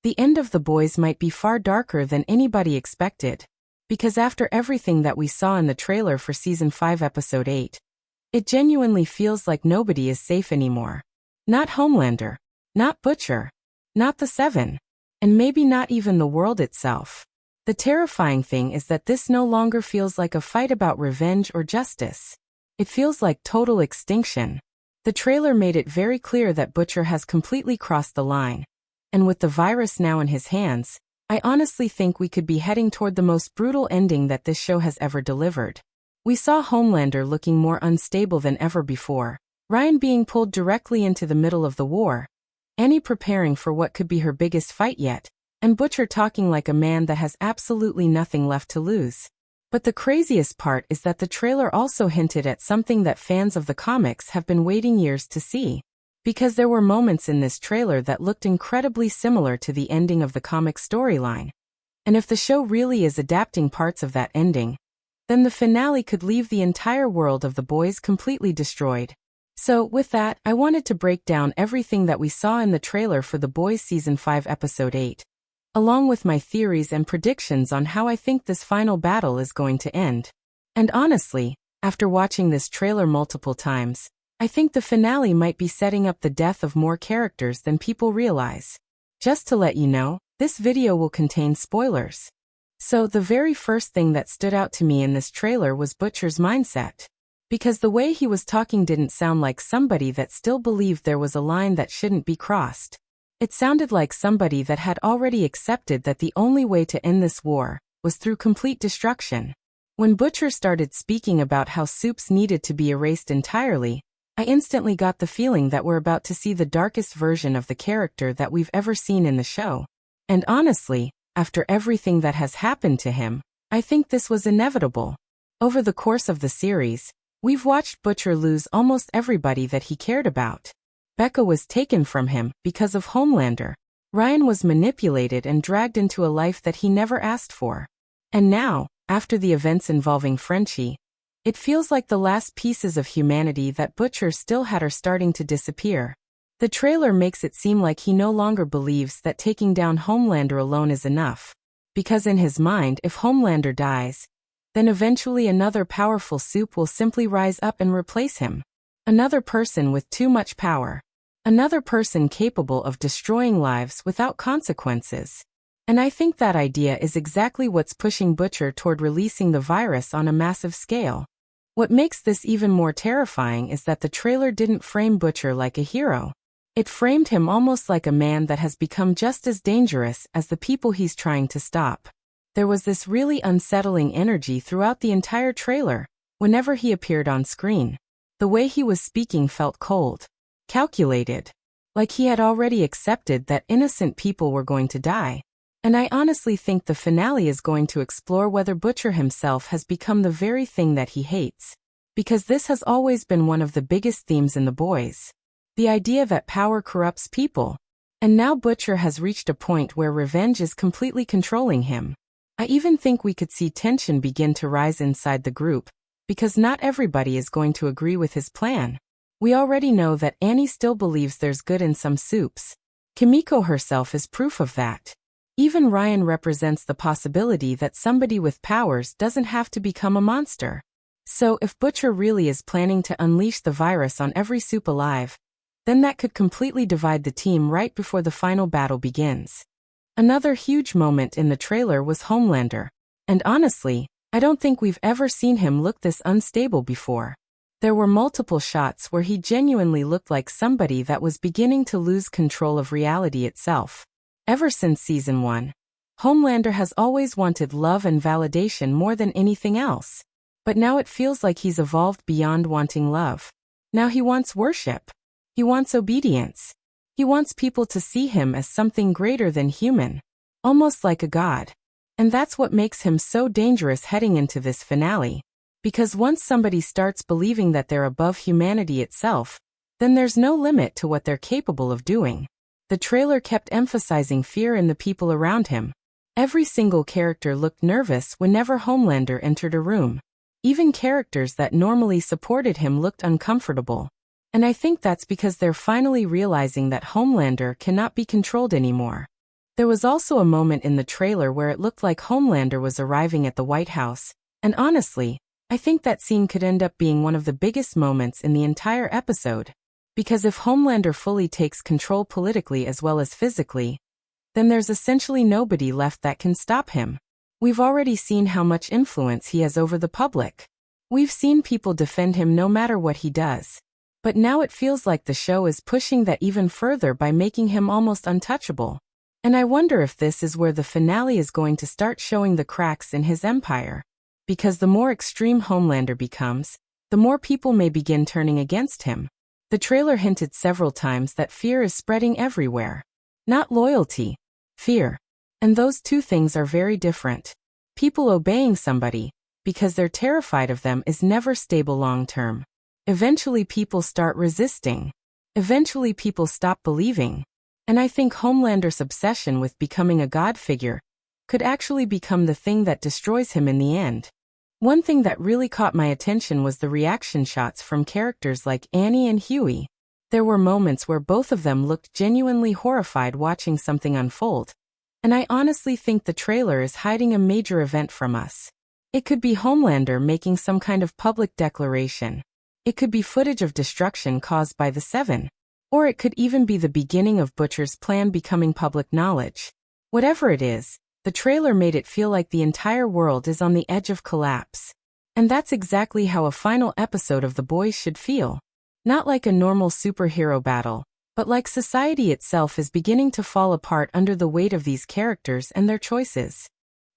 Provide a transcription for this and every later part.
The end of The Boys might be far darker than anybody expected, because after everything that we saw in the trailer for Season 5 Episode 8, it genuinely feels like nobody is safe anymore. Not Homelander, not Butcher, not the Seven, and maybe not even the world itself. The terrifying thing is that this no longer feels like a fight about revenge or justice. It feels like total extinction. The trailer made it very clear that Butcher has completely crossed the line. And with the virus now in his hands, I honestly think we could be heading toward the most brutal ending that this show has ever delivered. We saw Homelander looking more unstable than ever before, Ryan being pulled directly into the middle of the war, Annie preparing for what could be her biggest fight yet, and Butcher talking like a man that has absolutely nothing left to lose. But the craziest part is that the trailer also hinted at something that fans of the comics have been waiting years to see. Because there were moments in this trailer that looked incredibly similar to the ending of the comic storyline. And if the show really is adapting parts of that ending, then the finale could leave the entire world of The Boys completely destroyed. So, with that, I wanted to break down everything that we saw in the trailer for The Boys Season 5 Episode 8. Along with my theories and predictions on how I think this final battle is going to end. And honestly, after watching this trailer multiple times, I think the finale might be setting up the death of more characters than people realize. Just to let you know, this video will contain spoilers. So the very first thing that stood out to me in this trailer was Butcher's mindset. Because the way he was talking didn't sound like somebody that still believed there was a line that shouldn't be crossed. It sounded like somebody that had already accepted that the only way to end this war was through complete destruction. When Butcher started speaking about how Soups needed to be erased entirely, I instantly got the feeling that we're about to see the darkest version of the character that we've ever seen in the show. And honestly, after everything that has happened to him, I think this was inevitable. Over the course of the series, we've watched Butcher lose almost everybody that he cared about. Becca was taken from him because of Homelander. Ryan was manipulated and dragged into a life that he never asked for. And now, after the events involving Frenchie, it feels like the last pieces of humanity that Butcher still had are starting to disappear. The trailer makes it seem like he no longer believes that taking down Homelander alone is enough. Because in his mind, if Homelander dies, then eventually another powerful Soup will simply rise up and replace him. Another person with too much power. Another person capable of destroying lives without consequences. And I think that idea is exactly what's pushing Butcher toward releasing the virus on a massive scale. What makes this even more terrifying is that the trailer didn't frame Butcher like a hero. It framed him almost like a man that has become just as dangerous as the people he's trying to stop. There was this really unsettling energy throughout the entire trailer, whenever he appeared on screen. The way he was speaking felt cold. Calculated. Like he had already accepted that innocent people were going to die. And I honestly think the finale is going to explore whether Butcher himself has become the very thing that he hates. Because this has always been one of the biggest themes in The Boys. The idea that power corrupts people. And now Butcher has reached a point where revenge is completely controlling him. I even think we could see tension begin to rise inside the group, because not everybody is going to agree with his plan. We already know that Annie still believes there's good in some Soups. Kimiko herself is proof of that. Even Ryan represents the possibility that somebody with powers doesn't have to become a monster. So if Butcher really is planning to unleash the virus on every Soup alive, then that could completely divide the team right before the final battle begins. Another huge moment in the trailer was Homelander. And honestly, I don't think we've ever seen him look this unstable before. There were multiple shots where he genuinely looked like somebody that was beginning to lose control of reality itself. Ever since Season 1, Homelander has always wanted love and validation more than anything else. But now it feels like he's evolved beyond wanting love. Now he wants worship. He wants obedience. He wants people to see him as something greater than human. Almost like a god. And that's what makes him so dangerous heading into this finale. Because once somebody starts believing that they're above humanity itself, then there's no limit to what they're capable of doing. The trailer kept emphasizing fear in the people around him. Every single character looked nervous whenever Homelander entered a room. Even characters that normally supported him looked uncomfortable. And I think that's because they're finally realizing that Homelander cannot be controlled anymore. There was also a moment in the trailer where it looked like Homelander was arriving at the White House, and honestly, I think that scene could end up being one of the biggest moments in the entire episode. Because if Homelander fully takes control politically as well as physically, then there's essentially nobody left that can stop him. We've already seen how much influence he has over the public. We've seen people defend him no matter what he does. But now it feels like the show is pushing that even further by making him almost untouchable. And I wonder if this is where the finale is going to start showing the cracks in his empire. Because the more extreme Homelander becomes, the more people may begin turning against him. The trailer hinted several times that fear is spreading everywhere. Not loyalty, fear. And those two things are very different. People obeying somebody, because they're terrified of them, is never stable long term. Eventually people start resisting. Eventually people stop believing. And I think Homelander's obsession with becoming a god figure could actually become the thing that destroys him in the end. One thing that really caught my attention was the reaction shots from characters like Annie and Huey. There were moments where both of them looked genuinely horrified watching something unfold. And I honestly think the trailer is hiding a major event from us. It could be Homelander making some kind of public declaration. It could be footage of destruction caused by the Seven. Or it could even be the beginning of Butcher's plan becoming public knowledge. Whatever it is, the trailer made it feel like the entire world is on the edge of collapse. And that's exactly how a final episode of The Boys should feel. Not like a normal superhero battle, but like society itself is beginning to fall apart under the weight of these characters and their choices.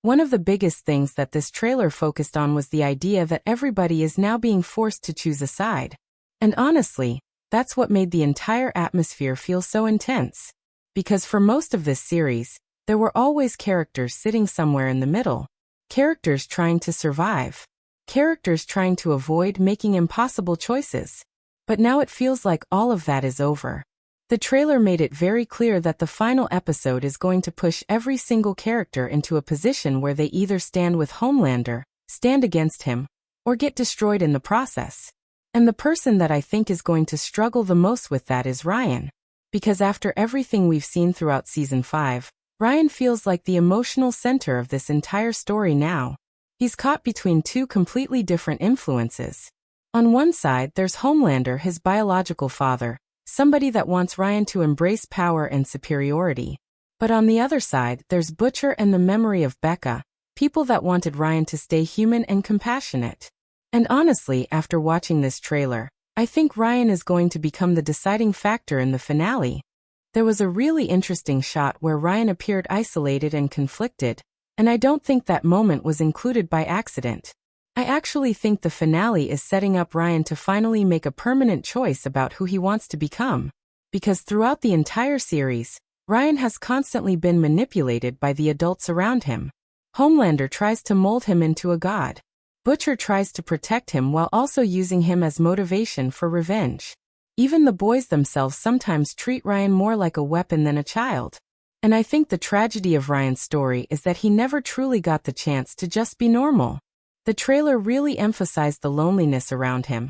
One of the biggest things that this trailer focused on was the idea that everybody is now being forced to choose a side. And honestly, that's what made the entire atmosphere feel so intense. Because for most of this series, there were always characters sitting somewhere in the middle. Characters trying to survive. Characters trying to avoid making impossible choices. But now it feels like all of that is over. The trailer made it very clear that the final episode is going to push every single character into a position where they either stand with Homelander, stand against him, or get destroyed in the process. And the person that I think is going to struggle the most with that is Ryan. Because after everything we've seen throughout Season 5, Ryan feels like the emotional center of this entire story now. He's caught between two completely different influences. On one side, there's Homelander, his biological father, somebody that wants Ryan to embrace power and superiority. But on the other side, there's Butcher and the memory of Becca, people that wanted Ryan to stay human and compassionate. And honestly, after watching this trailer, I think Ryan is going to become the deciding factor in the finale. There was a really interesting shot where Ryan appeared isolated and conflicted, and I don't think that moment was included by accident. I actually think the finale is setting up Ryan to finally make a permanent choice about who he wants to become. Because throughout the entire series, Ryan has constantly been manipulated by the adults around him. Homelander tries to mold him into a god. Butcher tries to protect him while also using him as motivation for revenge. Even the boys themselves sometimes treat Ryan more like a weapon than a child. And I think the tragedy of Ryan's story is that he never truly got the chance to just be normal. The trailer really emphasized the loneliness around him.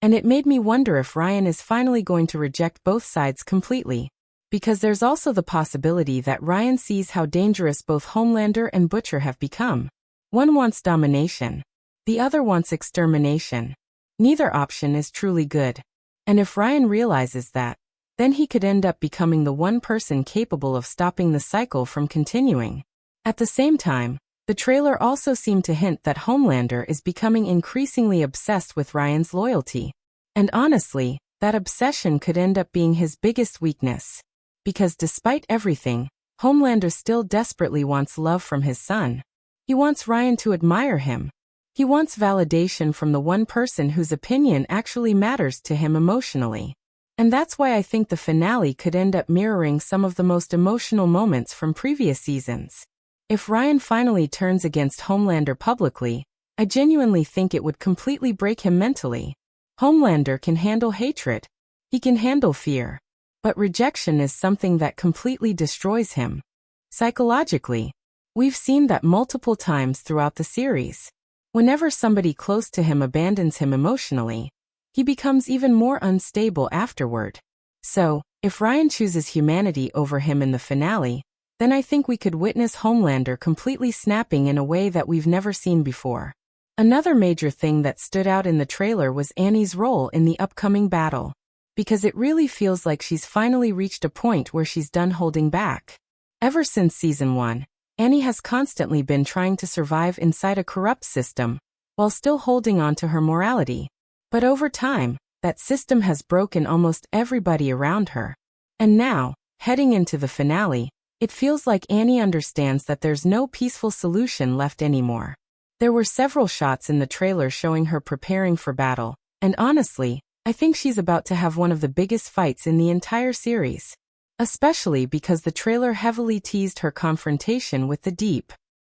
And it made me wonder if Ryan is finally going to reject both sides completely. Because there's also the possibility that Ryan sees how dangerous both Homelander and Butcher have become. One wants domination. The other wants extermination. Neither option is truly good. And if Ryan realizes that, then he could end up becoming the one person capable of stopping the cycle from continuing. At the same time, the trailer also seemed to hint that Homelander is becoming increasingly obsessed with Ryan's loyalty. And honestly, that obsession could end up being his biggest weakness. Because despite everything, Homelander still desperately wants love from his son. He wants Ryan to admire him. He wants validation from the one person whose opinion actually matters to him emotionally. And that's why I think the finale could end up mirroring some of the most emotional moments from previous seasons. If Ryan finally turns against Homelander publicly, I genuinely think it would completely break him mentally. Homelander can handle hatred. He can handle fear. But rejection is something that completely destroys him. Psychologically, we've seen that multiple times throughout the series. Whenever somebody close to him abandons him emotionally, he becomes even more unstable afterward. So, if Ryan chooses humanity over him in the finale, then I think we could witness Homelander completely snapping in a way that we've never seen before. Another major thing that stood out in the trailer was Annie's role in the upcoming battle, because it really feels like she's finally reached a point where she's done holding back. Ever since Season 1, Annie has constantly been trying to survive inside a corrupt system, while still holding on to her morality. But over time, that system has broken almost everybody around her. And now, heading into the finale, it feels like Annie understands that there's no peaceful solution left anymore. There were several shots in the trailer showing her preparing for battle, and honestly, I think she's about to have one of the biggest fights in the entire series. Especially because the trailer heavily teased her confrontation with the Deep.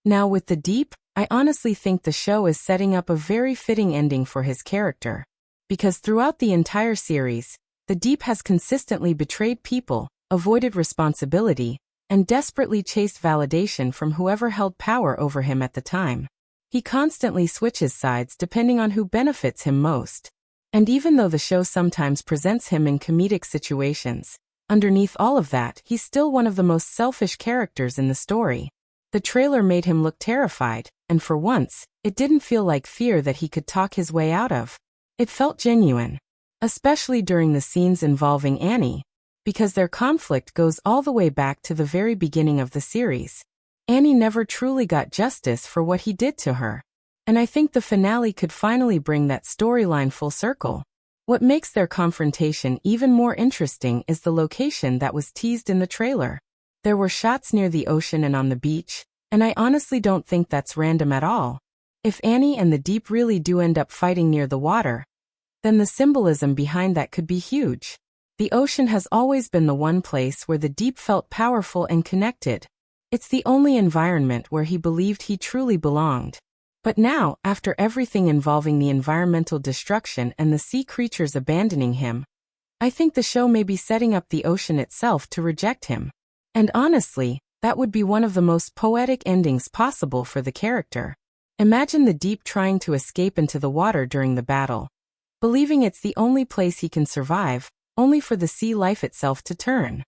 Now with the Deep, I honestly think the show is setting up a very fitting ending for his character. Because throughout the entire series, the Deep has consistently betrayed people, avoided responsibility, and desperately chased validation from whoever held power over him at the time. He constantly switches sides depending on who benefits him most. And even though the show sometimes presents him in comedic situations, underneath all of that, he's still one of the most selfish characters in the story. The trailer made him look terrified, and for once, it didn't feel like fear that he could talk his way out of. It felt genuine. Especially during the scenes involving Annie, because their conflict goes all the way back to the very beginning of the series. Annie never truly got justice for what he did to her. And I think the finale could finally bring that storyline full circle. What makes their confrontation even more interesting is the location that was teased in the trailer. There were shots near the ocean and on the beach, and I honestly don't think that's random at all. If Annie and the Deep really do end up fighting near the water, then the symbolism behind that could be huge. The ocean has always been the one place where the Deep felt powerful and connected. It's the only environment where he believed he truly belonged. But now, after everything involving the environmental destruction and the sea creatures abandoning him, I think the show may be setting up the ocean itself to reject him. And honestly, that would be one of the most poetic endings possible for the character. Imagine the Deep trying to escape into the water during the battle, believing it's the only place he can survive, only for the sea life itself to turn.